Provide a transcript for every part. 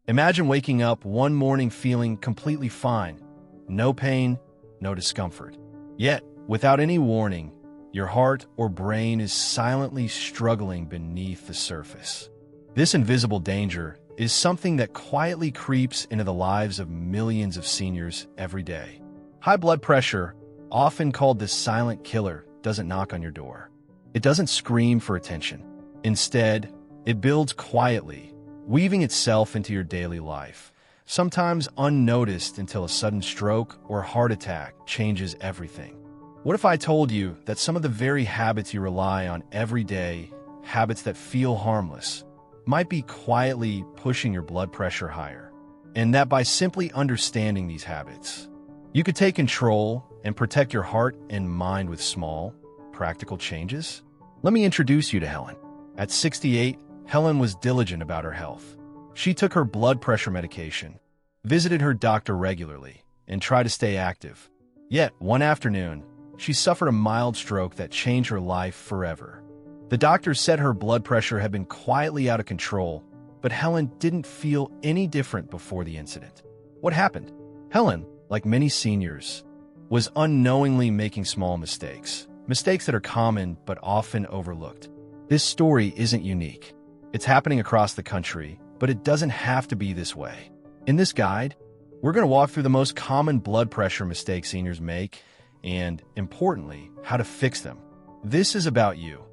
Imagine waking up one morning feeling completely fine. No pain, no discomfort. Yet, without any warning, your heart or brain is silently struggling beneath the surface. This invisible danger is something that quietly creeps into the lives of millions of seniors every day. High blood pressure, often called the silent killer, doesn't knock on your door. It doesn't scream for attention. Instead, it builds quietly, weaving itself into your daily life, sometimes unnoticed until a sudden stroke or heart attack changes everything. What if I told you that some of the very habits you rely on every day, habits that feel harmless, might be quietly pushing your blood pressure higher? And that by simply understanding these habits, you could take control and protect your heart and mind with small, practical changes? Let me introduce you to Helen. At 68, Helen was diligent about her health. She took her blood pressure medication, visited her doctor regularly, and tried to stay active. Yet, one afternoon, she suffered a mild stroke that changed her life forever. The doctor said her blood pressure had been quietly out of control, but Helen didn't feel any different before the incident. What happened? Helen, like many seniors, was unknowingly making small mistakes that are common but often overlooked. This story isn't unique. It's happening across the country, but it doesn't have to be this way. In this guide, we're going to walk through the most common blood pressure mistakes seniors make and, importantly, how to fix them. This is about you,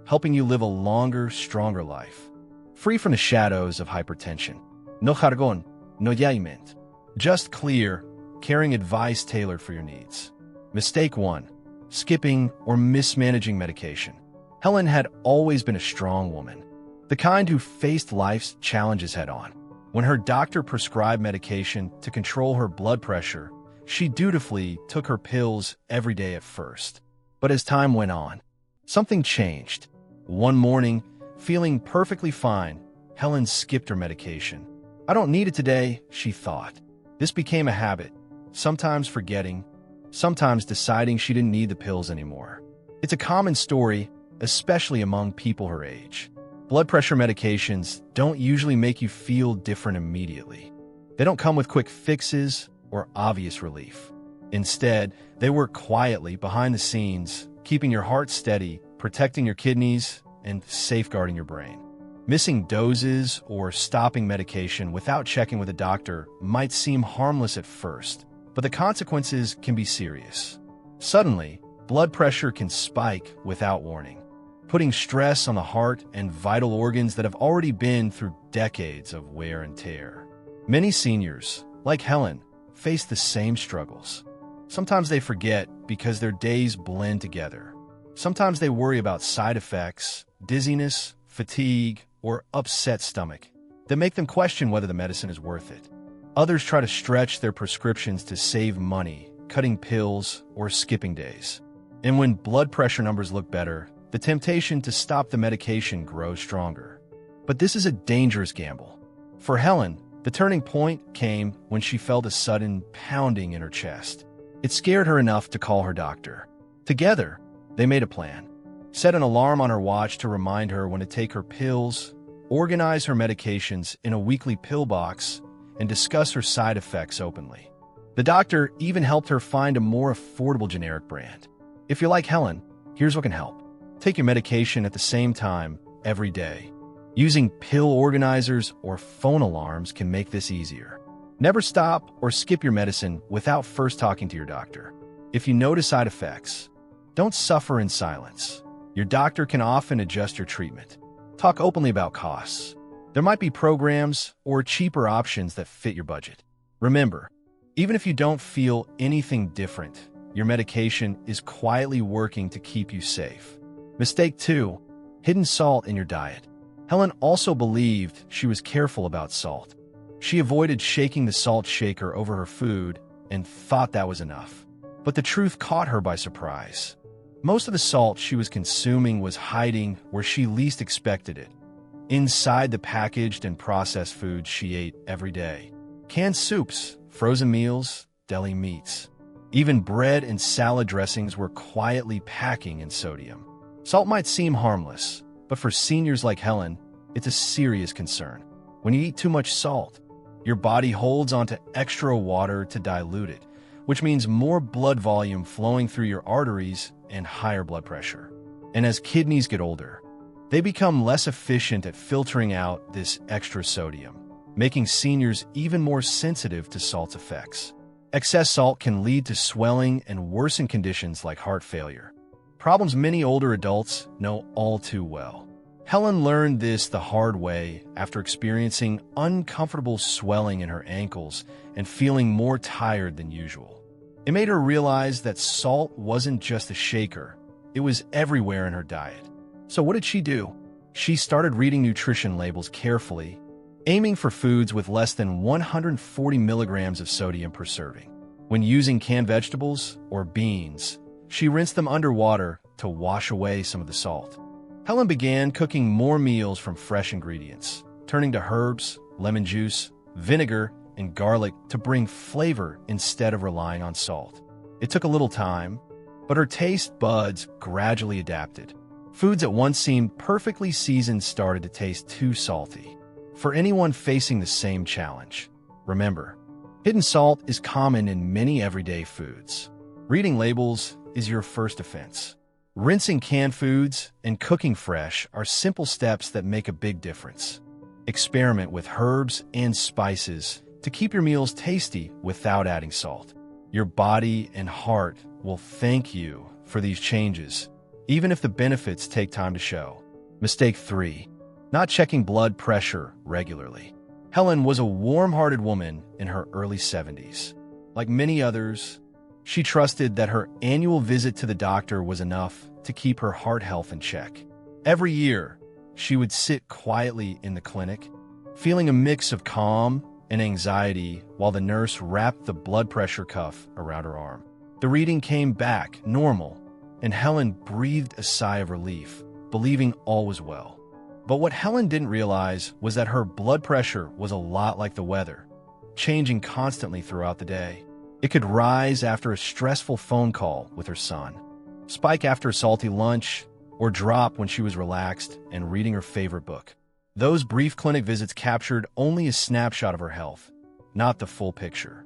helping you live a longer, stronger life, free from the shadows of hypertension. No jargon, no yayment. Just clear, caring advice tailored for your needs. Mistake 1. Skipping or mismanaging medication. Helen had always been a strong woman, the kind who faced life's challenges head-on. When her doctor prescribed medication to control her blood pressure, she dutifully took her pills every day at first. But as time went on, something changed. One morning, feeling perfectly fine, Helen skipped her medication. I don't need it today, she thought. This became a habit, sometimes forgetting, sometimes deciding she didn't need the pills anymore. It's a common story, especially among people her age. Blood pressure medications don't usually make you feel different immediately. They don't come with quick fixes or obvious relief. Instead, they work quietly behind the scenes, keeping your heart steady, protecting your kidneys, and safeguarding your brain. Missing doses or stopping medication without checking with a doctor might seem harmless at first, but the consequences can be serious. Suddenly, blood pressure can spike without warning, putting stress on the heart and vital organs that have already been through decades of wear and tear. Many seniors, like Helen, face the same struggles. Sometimes they forget because their days blend together. Sometimes they worry about side effects, dizziness, fatigue, or upset stomach that make them question whether the medicine is worth it. Others try to stretch their prescriptions to save money, cutting pills or skipping days. And when blood pressure numbers look better, the temptation to stop the medication grows stronger. But this is a dangerous gamble. For Helen, the turning point came when she felt a sudden pounding in her chest. It scared her enough to call her doctor. Together, they made a plan. Set an alarm on her watch to remind her when to take her pills, organize her medications in a weekly pill box, and discuss her side effects openly. The doctor even helped her find a more affordable generic brand. If you're like Helen, here's what can help. Take your medication at the same time every day. Using pill organizers or phone alarms can make this easier. Never stop or skip your medicine without first talking to your doctor. If you notice side effects, don't suffer in silence. Your doctor can often adjust your treatment. Talk openly about costs. There might be programs or cheaper options that fit your budget. Remember, even if you don't feel anything different, your medication is quietly working to keep you safe. Mistake 2. Hidden salt in your diet. Helen also believed she was careful about salt. She avoided shaking the salt shaker over her food and thought that was enough. But the truth caught her by surprise. Most of the salt she was consuming was hiding where she least expected it, inside the packaged and processed foods she ate every day. Canned soups, frozen meals, deli meats. Even bread and salad dressings were quietly packing in sodium. Salt might seem harmless, but for seniors like Helen, it's a serious concern. When you eat too much salt, Your body holds onto extra water to dilute it, which means more blood volume flowing through your arteries and higher blood pressure. And as kidneys get older, they become less efficient at filtering out this extra sodium, making seniors even more sensitive to salt's effects. Excess salt can lead to swelling and worsen conditions like heart failure, problems many older adults know all too well. Helen learned this the hard way after experiencing uncomfortable swelling in her ankles and feeling more tired than usual. It made her realize that salt wasn't just a shaker, it was everywhere in her diet. So what did she do? She started reading nutrition labels carefully, aiming for foods with less than 140 milligrams of sodium per serving. When using canned vegetables or beans, she rinsed them underwater to wash away some of the salt. Helen began cooking more meals from fresh ingredients, turning to herbs, lemon juice, vinegar, and garlic to bring flavor instead of relying on salt. It took a little time, but her taste buds gradually adapted. Foods that once seemed perfectly seasoned started to taste too salty. For anyone facing the same challenge, remember, hidden salt is common in many everyday foods. Reading labels is your first offense. Rinsing canned foods and cooking fresh are simple steps that make a big difference. Experiment with herbs and spices to keep your meals tasty without adding salt. Your body and heart will thank you for these changes, even if the benefits take time to show. Mistake 3. Not checking blood pressure regularly. Helen was a warm-hearted woman in her early 70s. Like many others, she trusted that her annual visit to the doctor was enough to keep her heart health in check. Every year, she would sit quietly in the clinic, feeling a mix of calm and anxiety while the nurse wrapped the blood pressure cuff around her arm. The reading came back normal, and Helen breathed a sigh of relief, believing all was well. But what Helen didn't realize was that her blood pressure was a lot like the weather, changing constantly throughout the day. It could rise after a stressful phone call with her son, spike after a salty lunch, or drop when she was relaxed and reading her favorite book. Those brief clinic visits captured only a snapshot of her health, not the full picture.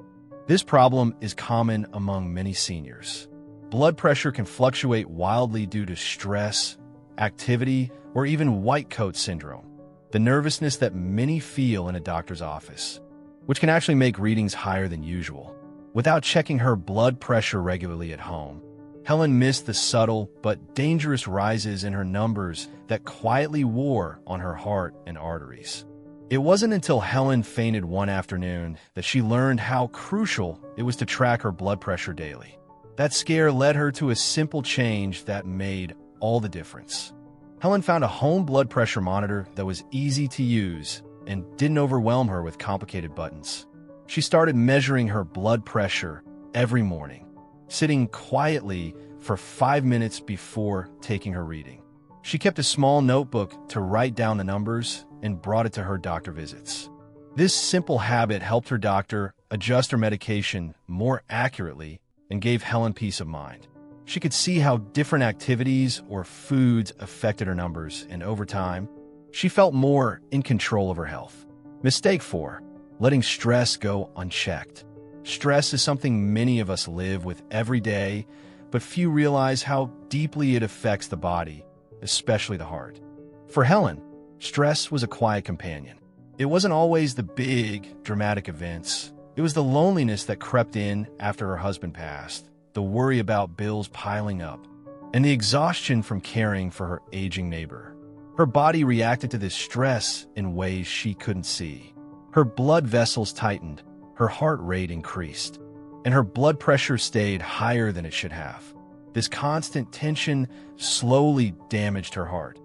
This problem is common among many seniors. Blood pressure can fluctuate wildly due to stress, activity, or even white coat syndrome, the nervousness that many feel in a doctor's office, which can actually make readings higher than usual. Without checking her blood pressure regularly at home, Helen missed the subtle but dangerous rises in her numbers that quietly wore on her heart and arteries. It wasn't until Helen fainted one afternoon that she learned how crucial it was to track her blood pressure daily. That scare led her to a simple change that made all the difference. Helen found a home blood pressure monitor that was easy to use and didn't overwhelm her with complicated buttons. She started measuring her blood pressure every morning, sitting quietly for 5 minutes before taking her reading. She kept a small notebook to write down the numbers and brought it to her doctor visits. This simple habit helped her doctor adjust her medication more accurately and gave Helen peace of mind. She could see how different activities or foods affected her numbers, and over time, she felt more in control of her health. Mistake 4. Letting stress go unchecked. Stress is something many of us live with every day, but few realize how deeply it affects the body, especially the heart. For Helen, stress was a quiet companion. It wasn't always the big, dramatic events. It was the loneliness that crept in after her husband passed, the worry about bills piling up, and the exhaustion from caring for her aging neighbor. Her body reacted to this stress in ways she couldn't see. Her blood vessels tightened, her heart rate increased, and her blood pressure stayed higher than it should have. This constant tension slowly damaged her heart,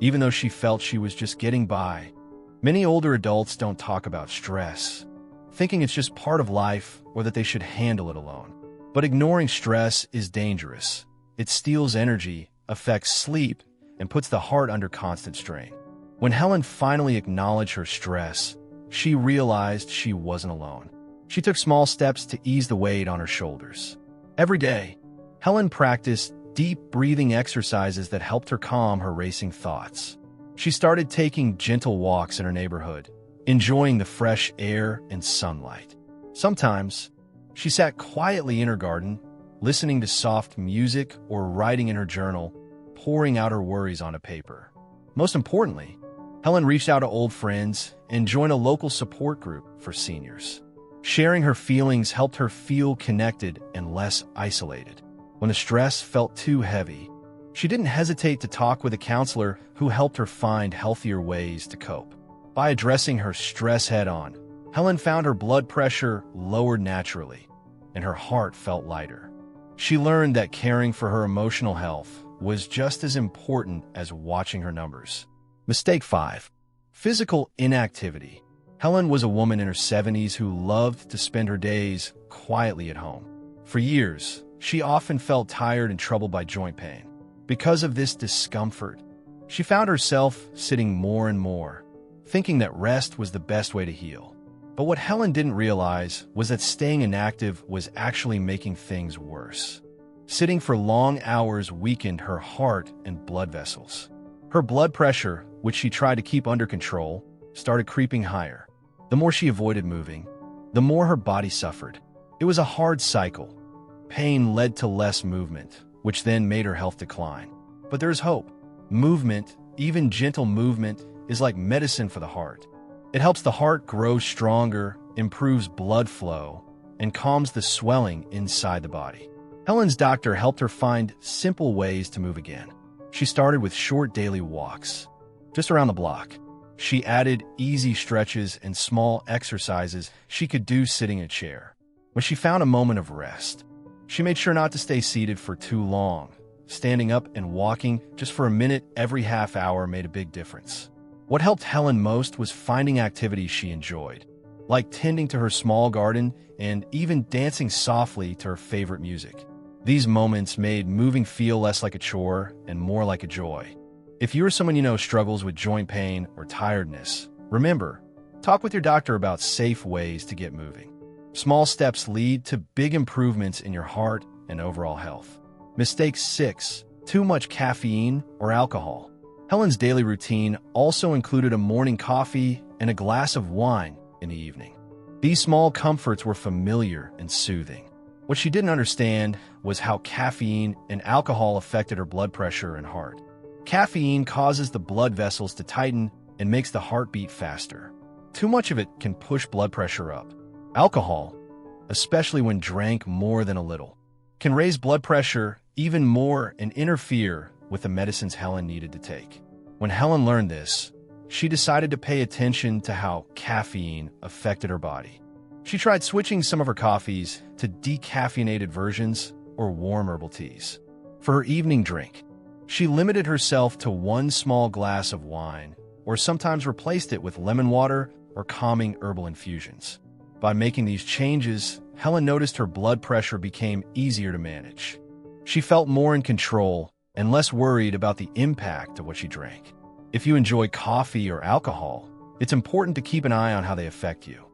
even though she felt she was just getting by. Many older adults don't talk about stress, thinking it's just part of life or that they should handle it alone. But ignoring stress is dangerous. It steals energy, affects sleep, and puts the heart under constant strain. When Helen finally acknowledged her stress, she realized she wasn't alone. She took small steps to ease the weight on her shoulders. Every day, Helen practiced deep breathing exercises that helped her calm her racing thoughts. She started taking gentle walks in her neighborhood, enjoying the fresh air and sunlight. Sometimes, she sat quietly in her garden, listening to soft music or writing in her journal, pouring out her worries onto paper. Most importantly, Helen reached out to old friends and joined a local support group for seniors. Sharing her feelings helped her feel connected and less isolated. When the stress felt too heavy, she didn't hesitate to talk with a counselor who helped her find healthier ways to cope. By addressing her stress head-on, Helen found her blood pressure lowered naturally, and her heart felt lighter. She learned that caring for her emotional health was just as important as watching her numbers. Mistake 5. Physical inactivity. Helen was a woman in her 70s who loved to spend her days quietly at home. For years, she often felt tired and troubled by joint pain. Because of this discomfort, she found herself sitting more and more, thinking that rest was the best way to heal. But what Helen didn't realize was that staying inactive was actually making things worse. Sitting for long hours weakened her heart and blood vessels. Her blood pressure, which she tried to keep under control, started creeping higher. The more she avoided moving, the more her body suffered. It was a hard cycle. Pain led to less movement, which then made her health decline. But there's hope. Movement, even gentle movement, is like medicine for the heart. It helps the heart grow stronger, improves blood flow, and calms the swelling inside the body. Helen's doctor helped her find simple ways to move again. She started with short daily walks, just around the block. She added easy stretches and small exercises she could do sitting in a chair. When she found a moment of rest, she made sure not to stay seated for too long. Standing up and walking just for a minute every half hour made a big difference. What helped Helen most was finding activities she enjoyed, like tending to her small garden and even dancing softly to her favorite music. These moments made moving feel less like a chore and more like a joy. If you or someone you know struggles with joint pain or tiredness, remember, talk with your doctor about safe ways to get moving. Small steps lead to big improvements in your heart and overall health. Mistake 6. Too much caffeine or alcohol. Helen's daily routine also included a morning coffee and a glass of wine in the evening. These small comforts were familiar and soothing. What she didn't understand was how caffeine and alcohol affected her blood pressure and heart. Caffeine causes the blood vessels to tighten and makes the heart beat faster. Too much of it can push blood pressure up. Alcohol, especially when drank more than a little, can raise blood pressure even more and interfere with the medicines Helen needed to take. When Helen learned this, she decided to pay attention to how caffeine affected her body. She tried switching some of her coffees to decaffeinated versions or warm herbal teas. For her evening drink, she limited herself to one small glass of wine or sometimes replaced it with lemon water or calming herbal infusions. By making these changes, Helen noticed her blood pressure became easier to manage. She felt more in control and less worried about the impact of what she drank. If you enjoy coffee or alcohol, it's important to keep an eye on how they affect you.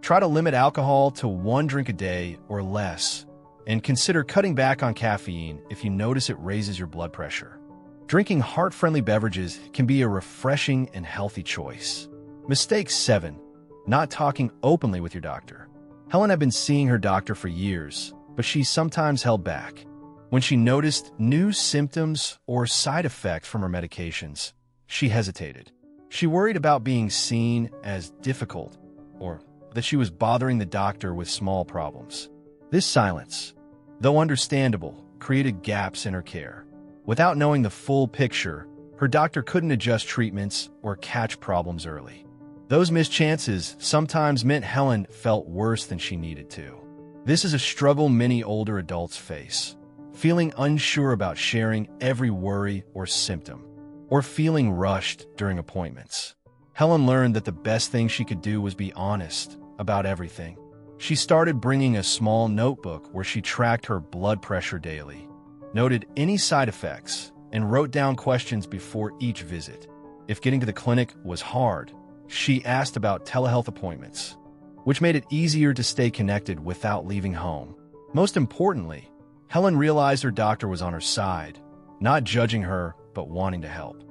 Try to limit alcohol to 1 drink a day or less, and consider cutting back on caffeine if you notice it raises your blood pressure. Drinking heart-friendly beverages can be a refreshing and healthy choice. Mistake 7. Not talking openly with your doctor. Helen had been seeing her doctor for years, but she sometimes held back. When she noticed new symptoms or side effects from her medications, she hesitated. She worried about being seen as difficult or that she was bothering the doctor with small problems. This silence, though understandable, created gaps in her care. Without knowing the full picture, her doctor couldn't adjust treatments or catch problems early. Those missed chances sometimes meant Helen felt worse than she needed to. This is a struggle many older adults face, feeling unsure about sharing every worry or symptom, or feeling rushed during appointments. Helen learned that the best thing she could do was be honest about everything. She started bringing a small notebook where she tracked her blood pressure daily, noted any side effects, and wrote down questions before each visit. If getting to the clinic was hard, she asked about telehealth appointments, which made it easier to stay connected without leaving home. Most importantly, Helen realized her doctor was on her side, not judging her, but wanting to help.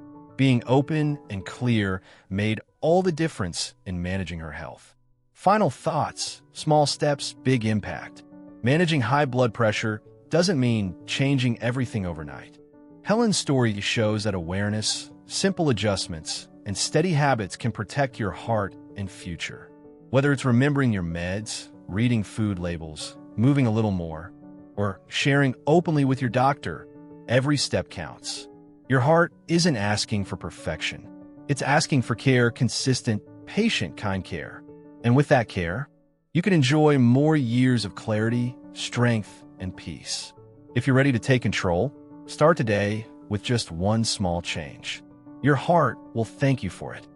Being open and clear made all the difference in managing her health. Final thoughts: small steps, big impact. Managing high blood pressure doesn't mean changing everything overnight. Helen's story shows that awareness, simple adjustments, and steady habits can protect your heart and future. Whether it's remembering your meds, reading food labels, moving a little more, or sharing openly with your doctor, every step counts. Your heart isn't asking for perfection. It's asking for care, consistent, patient, kind care. And with that care, you can enjoy more years of clarity, strength, and peace. If you're ready to take control, start today with just one small change. Your heart will thank you for it.